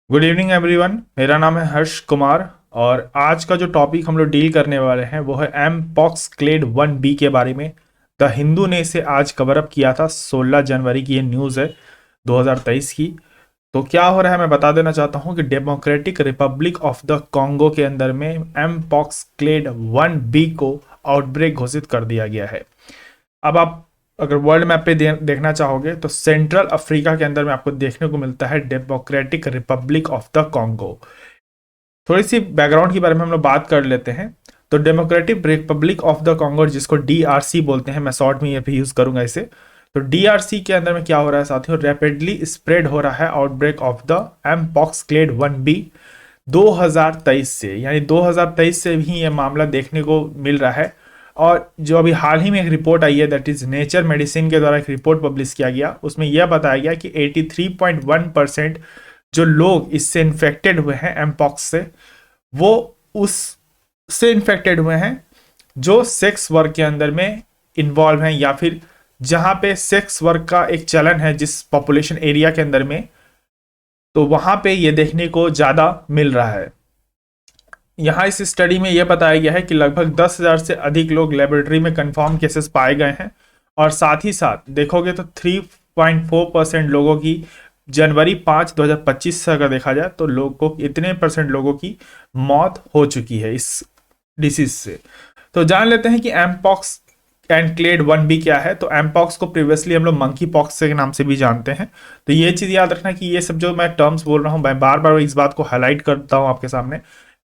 Good evening everyone. मेरा नाम है हर्ष कुमार और आज का जो टॉपिक हम लोग डील करने वाले हैं वो है एम पॉक्स क्लेड 1B के बारे में। द हिंदू ने इसे आज कवर अप किया था। 16 जनवरी की ये न्यूज़ है 2023 की। तो क्या हो रहा है मैं बता देना चाहता हूँ कि democratic Republic of the Congo के अंदर में एम पॉक्स क्लेड 1B को आउटब्रेक घोषित कर दिया गया है। अब आप अगर वर्ल्ड मैप पे देखना चाहोगे तो सेंट्रल अफ्रीका के अंदर में आपको देखने को मिलता है democratic Republic of the Congo. थोड़ी सी बैकग्राउंड के बारे में हम लोग बात कर लेते हैं। तो democratic Republic of the Congo जिसको डीआरसी बोलते हैं, मैं शॉर्ट में ये भी यूज करूंगा इसे। तो डीआरसी के अंदर में क्या हो रहा है साथियों, रैपिडली स्प्रेड हो रहा है outbreak of the mpox clade 1B 2023 से, यानी 2023 से भी ये मामला देखने को मिल रहा है। और जो अभी हाल ही में एक रिपोर्ट आई है, दैट इज नेचर मेडिसिन के द्वारा एक रिपोर्ट पब्लिश किया गया, उसमें यह बताया गया कि 83.1% जो लोग इससे इन्फेक्टेड हुए हैं एमपॉक्स से, वो उससे इन्फेक्टेड हुए हैं जो सेक्स वर्क के अंदर में इन्वॉल्व हैं, या फिर जहां पे सेक्स वर्क का एक चलन है जिस पॉपुलेशन एरिया के अंदर में, तो वहां पे ये देखने को ज्यादा मिल रहा है। यहाँ इस स्टडी में यह बताया गया है कि लगभग 10,000 से अधिक लोग लेबोरेटरी में कंफर्म केसेस पाए गए हैं, और साथ ही साथ देखोगे तो 3.4% लोगों की जनवरी 5 2025 से अगर देखा जाए तो लोगों को इतने परसेंट लोगों की मौत हो चुकी है इस डिसीज से। तो जान लेते हैं कि एमपॉक्स एंड क्लेड 1B क्या है। तो एमपॉक्स को प्रीवियसली हम लोग मंकी पॉक्स के नाम से भी जानते हैं। तो ये चीज़ याद रखना कि ये सब जो मैं टर्म्स बोल रहा हूँ, मैं बार बार इस बात को हाईलाइट करता हूँ आपके सामने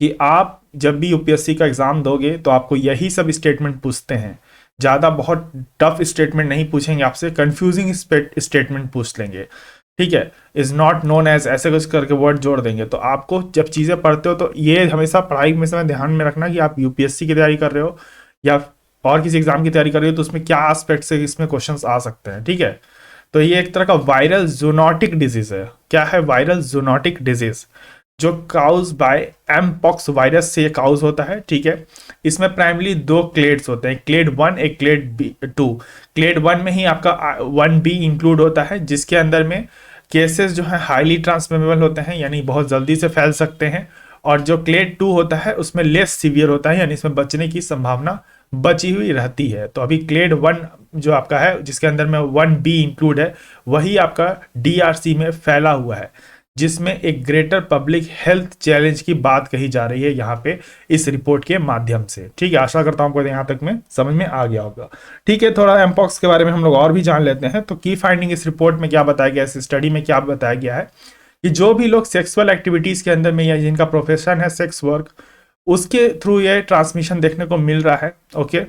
कि आप जब भी यूपीएससी का एग्जाम दोगे तो आपको यही सब स्टेटमेंट पूछते हैं। ज़्यादा बहुत टफ स्टेटमेंट नहीं पूछेंगे आपसे, कंफ्यूजिंग स्टेटमेंट पूछ लेंगे। ठीक है, इज नॉट नोन एज ऐसे कुछ करके वर्ड जोड़ देंगे। तो आपको जब चीज़ें पढ़ते हो तो ये हमेशा पढ़ाई में समय ध्यान में रखना कि आप यूपीएससी की तैयारी कर रहे हो या और किसी एग्जाम की तैयारी कर रहे हो तो उसमें क्या एस्पेक्ट से इसमें क्वेश्चंस आ सकते हैं। ठीक है, तो ये एक तरह का वायरल जूनोटिक डिजीज है। क्या है वायरल जूनोटिक डिजीज? जो cause by mpox virus से काउज होता है। ठीक है, इसमें प्राइमली दो क्लेड्स होते हैं, क्लेड 1 एक क्लेड 2। क्लेड 1 में ही आपका 1B इंक्लूड होता है, जिसके अंदर में केसेस जो है हाईली ट्रांसमिटेबल होते हैं, यानी बहुत जल्दी से फैल सकते हैं। और जो क्लेड 2 होता है उसमें लेस सीवियर होता है, यानी इसमें बचने की संभावना बची हुई रहती है। तो अभी क्लेड 1 जो आपका है जिसके अंदर में 1B इंक्लूड है, वही आपका डीआरसी में फैला हुआ है, जिसमें एक ग्रेटर पब्लिक हेल्थ चैलेंज की बात कही जा रही है यहाँ पे इस रिपोर्ट के माध्यम से। ठीक है, आशा करता हूँ आपको यहाँ तक में समझ में आ गया होगा। ठीक है, थोड़ा एमपॉक्स के बारे में हम लोग और भी जान लेते हैं। तो की फाइंडिंग इस रिपोर्ट में क्या बताया गया, इस स्टडी में क्या बताया गया है कि जो भी लोग सेक्सुअल एक्टिविटीज के अंदर में या जिनका प्रोफेशन है सेक्स वर्क, उसके थ्रू ये ट्रांसमिशन देखने को मिल रहा है। ओके,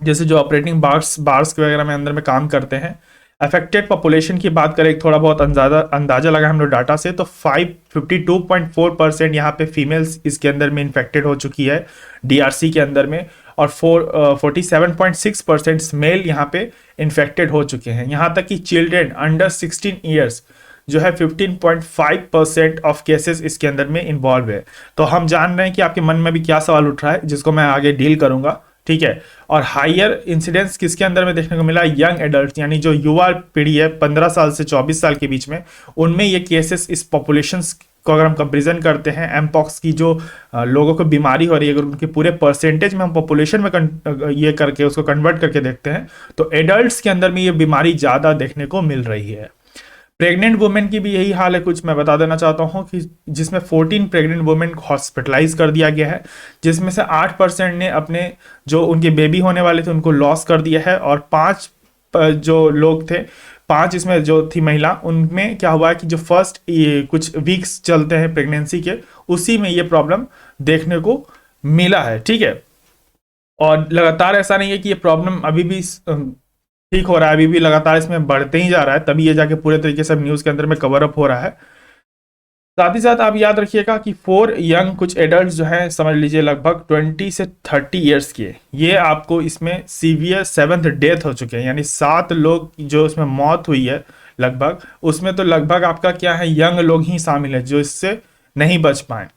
जैसे जो ऑपरेटिंग बार्स वगैरह में अंदर में काम करते हैं। अफेक्टेड पॉपुलेशन की बात करें, थोड़ा बहुत अंदाजा लगा हम लोग डाटा से, तो 52.4% यहाँ पे फीमेल्स इसके अंदर में इन्फेक्टेड हो चुकी है डीआरसी के अंदर में, और 47.6% मेल यहाँ पे इन्फेक्टेड हो चुके हैं। यहाँ तक कि चिल्ड्रेन अंडर 16 ईयर्स जो है 15.5% ऑफ केसेस इसके अंदर में इन्वॉल्व है। तो हम जान रहे हैं कि आपके मन में भी क्या सवाल उठ रहा है, जिसको मैं आगे डील करूंगा। ठीक है, और हायर इंसिडेंस किसके अंदर में देखने को मिला, यंग एडल्ट, यानी जो युवा पीढ़ी है 15 साल से 24 साल के बीच में, उनमें ये केसेस इस पॉपुलेशन को अगर हम कंपेरिजन करते हैं एमपॉक्स की जो लोगों को बीमारी हो रही है, अगर उनके पूरे परसेंटेज में हम पॉपुलेशन में ये करके उसको कन्वर्ट करके देखते हैं तो एडल्ट्स के अंदर में ये बीमारी ज़्यादा देखने को मिल रही है। प्रेग्नेंट वुमेन की भी यही हाल है, कुछ मैं बता देना चाहता हूं कि जिसमें 14 प्रेग्नेंट वुमेन को हॉस्पिटलाइज कर दिया गया है, जिसमें से 8% ने अपने जो उनके बेबी होने वाले थे उनको लॉस कर दिया है, और 5 जो लोग थे, 5 इसमें जो थी महिला, उनमें क्या हुआ है कि जो फर्स्ट ये कुछ वीक्स चलते हैं प्रेगनेंसी के, उसी में ये प्रॉब्लम देखने को मिला है। ठीक है, और लगातार ऐसा नहीं है कि ये प्रॉब्लम अभी भी ठीक हो रहा है, अभी भी लगातार इसमें बढ़ते ही जा रहा है, तभी ये जाके पूरे तरीके से न्यूज़ के अंदर में कवर अप हो रहा है। साथ ही साथ आप याद रखिएगा कि 4 यंग कुछ एडल्ट जो हैं, समझ लीजिए लगभग 20 से 30 ईयर्स के, ये आपको इसमें सीवियर 7th डेथ हो चुके हैं, यानी 7 लोग जो इसमें मौत हुई है लगभग, उसमें तो लगभग आपका क्या है, यंग लोग ही शामिल है जो इससे नहीं बच पाए।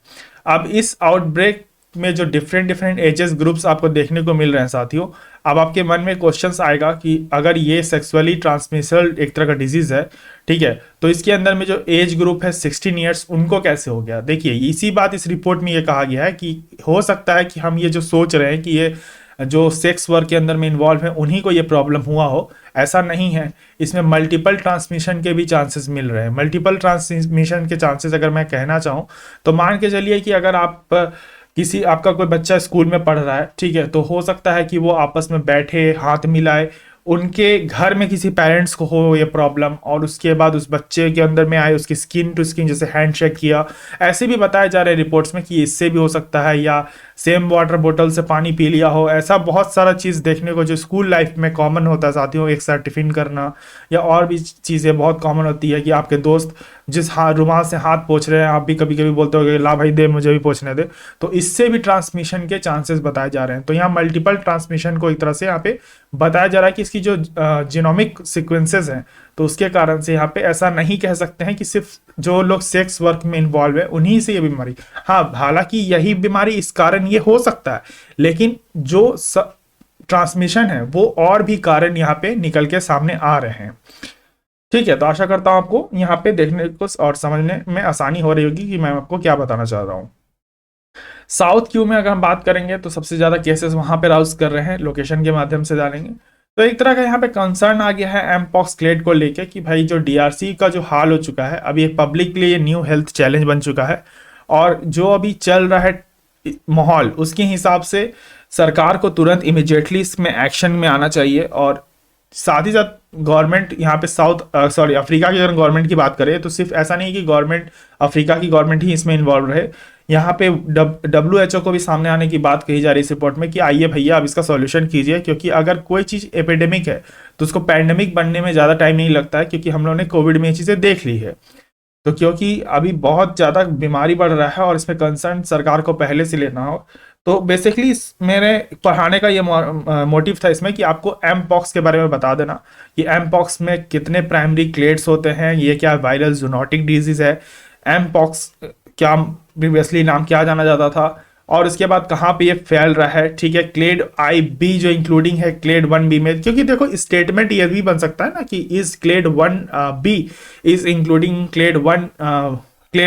अब इस आउटब्रेक में जो डिफरेंट डिफरेंट एजेस ग्रुप्स आपको देखने को मिल रहे हैं साथियों, अब आपके मन में क्वेश्चंस आएगा कि अगर ये सेक्सुअली ट्रांसमिशल एक तरह का डिजीज है, ठीक है, तो इसके अंदर में जो एज ग्रुप है 16 ईयर्स, उनको कैसे हो गया। देखिए इसी बात इस रिपोर्ट में ये कहा गया है कि हो सकता है कि हम ये जो सोच रहे हैं कि ये जो सेक्स वर्क के अंदर में इन्वॉल्व है उन्हीं को ये प्रॉब्लम हुआ हो, ऐसा नहीं है। इसमें मल्टीपल ट्रांसमिशन के भी चांसेस मिल रहे हैं। मल्टीपल ट्रांसमिशन के चांसेस अगर मैं कहना चाहूँ तो मान के चलिए कि अगर आप किसी आपका कोई बच्चा स्कूल में पढ़ रहा है, ठीक है, तो हो सकता है कि वो आपस में बैठे हाथ मिलाए, उनके घर में किसी पेरेंट्स को हो ये प्रॉब्लम, और उसके बाद उस बच्चे के अंदर में आए, उसकी स्किन टू स्किन जैसे हैंडशेक किया, ऐसे भी बताया जा रहा है रिपोर्ट्स में कि इससे भी हो सकता है, या सेम वाटर बोतल से पानी पी लिया हो। ऐसा बहुत सारा चीज़ देखने को जो स्कूल लाइफ में कॉमन होता है साथियों, एक साथ टिफिन करना, या और भी चीज़ें बहुत कॉमन होती है कि आपके दोस्त जिस रुमाल से हाथ पोंछ रहे हैं, आप भी कभी कभी बोलते हो ला भाई दे मुझे भी पोंछने दे, तो इससे भी ट्रांसमिशन के चांसेस बताए जा रहे हैं। तो यहाँ मल्टीपल ट्रांसमिशन को एक तरह से यहाँ पे बताया जा रहा है कि इसकी जो जीनोमिक सीक्वेंसेस हैं, तो उसके कारण से यहाँ पे ऐसा नहीं कह सकते हैं कि सिर्फ जो लोग सेक्स वर्क में इन्वॉल्व है उन्हीं से ये बीमारी, हाँ हालांकि यही बीमारी इस कारण ये हो सकता है, लेकिन जो ट्रांसमिशन है वो और भी कारण यहाँ पे निकल के सामने आ रहे हैं। ठीक है, तो आशा करता हूं आपको यहाँ पे देखने को और समझने में आसानी हो रही होगी कि मैं आपको क्या बताना चाह रहा हूँ। साउथ क्यू में अगर हम बात करेंगे तो सबसे ज्यादा केसेस वहां पे राउज कर रहे हैं, लोकेशन के माध्यम से जानेंगे। तो एक तरह का यहाँ पे कंसर्न आ गया है एमपॉक्स क्लेड को लेके कि भाई जो डीआरसी का जो हाल हो चुका है, अभी एक पब्लिकली ये न्यू हेल्थ चैलेंज बन चुका है, और जो अभी चल रहा है माहौल उसके हिसाब से सरकार को तुरंत इमिडिएटली इसमें एक्शन में आना चाहिए। और साथ ही साथ गवर्नमेंट यहाँ पे अफ्रीका की अगर गवर्नमेंट की बात करें तो सिर्फ ऐसा नहीं कि गवर्नमेंट अफ्रीका की गवर्नमेंट ही इसमें इन्वॉल्व रहे, यहाँ पे WHO को भी सामने आने की बात कही जा रही है इस रिपोर्ट में कि आइए भैया अब इसका सॉल्यूशन कीजिए, क्योंकि अगर कोई चीज़ एपिडेमिक है तो उसको पैंडेमिक बनने में ज़्यादा टाइम नहीं लगता है, क्योंकि हम लोगों ने कोविड में ये चीज़ें देख ली है। तो क्योंकि अभी बहुत ज़्यादा बीमारी बढ़ रहा है और इसमें कंसर्न सरकार को पहले से लेना हो, तो बेसिकली मेरे पढ़ाने का ये मोटिव था इसमें कि आपको एमपॉक्स के बारे में बता देना कि एमपॉक्स में कितने प्राइमरी क्लेड्स होते हैं, ये क्या वायरल जूनोटिक डिजीज है, एमपॉक्स क्या प्रीवियसली नाम क्या जाना जाता था, और उसके बाद कहाँ पे ये फैल रहा है। ठीक है, क्लेड आई बी जो इंक्लूडिंग है क्लेड 1B में, क्योंकि देखो स्टेटमेंट ये भी बन सकता है ना कि is clade 1B is including clade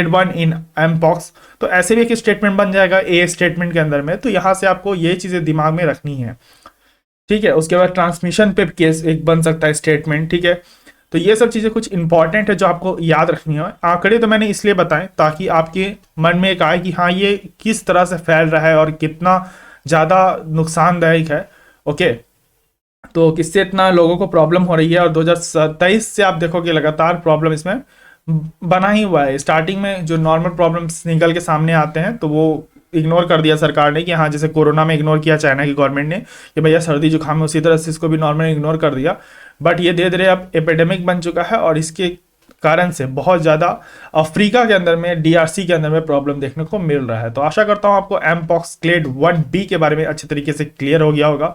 1 in mpox, तो ऐसे भी एक स्टेटमेंट बन जाएगा ए स्टेटमेंट के अंदर में। तो यहाँ से आपको ये चीज़ें दिमाग में रखनी है। ठीक है, उसके बाद ट्रांसमिशन पे केस एक बन सकता है स्टेटमेंट। ठीक है, तो ये सब चीज़ें कुछ इंपॉर्टेंट है जो आपको याद रखनी है। आंकड़े तो मैंने इसलिए बताएं ताकि आपके मन में एक आए कि हाँ ये किस तरह से फैल रहा है और कितना ज़्यादा नुकसानदायक है। ओके, तो किससे इतना लोगों को प्रॉब्लम हो रही है, और 2023 से आप देखोगे लगातार प्रॉब्लम इसमें बना ही हुआ है। स्टार्टिंग में जो नॉर्मल प्रॉब्लम्स निकल के सामने आते हैं तो वो इग्नोर कर दिया सरकार ने कि हाँ, जैसे कोरोना में इग्नोर किया चाइना की गवर्नमेंट ने कि भैया सर्दी जुकाम है, उसी तरह से इसको भी नॉर्मल इग्नोर कर दिया। बट ये धीरे धीरे अब एपिडेमिक बन चुका है, और इसके कारण से बहुत ज़्यादा अफ्रीका के अंदर में डीआरसी के अंदर में प्रॉब्लम देखने को मिल रहा है। तो आशा करता हूँ आपको एमपॉक्स क्लेड 1B के बारे में अच्छे तरीके से क्लियर हो गया होगा।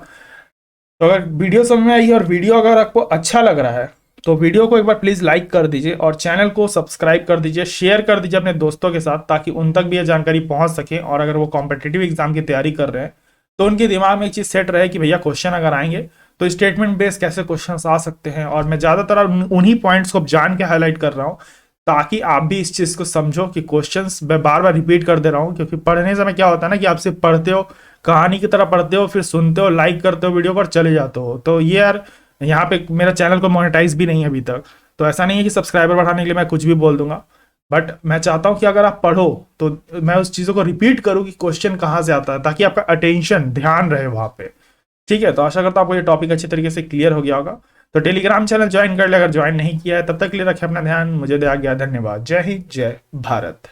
तो अगर वीडियो समझ में आई और वीडियो अगर आपको अच्छा लग रहा है तो वीडियो को एक बार प्लीज़ लाइक कर दीजिए और चैनल को सब्सक्राइब कर दीजिए, शेयर कर दीजिए अपने दोस्तों के साथ, ताकि उन तक भी ये जानकारी पहुंच सके। और अगर वो कॉम्पिटिटिव एग्जाम की तैयारी कर रहे हैं तो उनके दिमाग में एक चीज़ सेट रहे कि भैया क्वेश्चन अगर आएंगे तो स्टेटमेंट बेस्ड कैसे क्वेश्चन आ सकते हैं। और मैं ज़्यादातर उन्हीं पॉइंट्स को जान के हाईलाइट कर रहा हूँ ताकि आप भी इस चीज़ को समझो कि क्वेश्चंस मैं बार बार रिपीट कर दे रहा हूँ, क्योंकि पढ़ने समय क्या होता है ना कि आप सिर्फ पढ़ते हो, कहानी की तरह पढ़ते हो, फिर सुनते हो, लाइक करते हो वीडियो पर, चले जाते हो। तो ये यार यहाँ पे मेरा चैनल को मोनेटाइज भी नहीं है अभी तक, तो ऐसा नहीं है कि सब्सक्राइबर बढ़ाने के लिए मैं कुछ भी बोल दूंगा, बट मैं चाहता हूँ कि अगर आप पढ़ो तो मैं उस चीज़ों को रिपीट करूँ कि क्वेश्चन कहाँ से आता है, ताकि आपका अटेंशन ध्यान रहे वहाँ पे। ठीक है, तो आशा करता हूँ आपको ये टॉपिक अच्छे तरीके से क्लियर हो गया होगा। तो टेलीग्राम चैनल ज्वाइन कर ले अगर ज्वाइन नहीं किया है, तब तक के लिए रखें अपना ध्यान। मुझे दिया गया, धन्यवाद। जय हिंद, जय भारत।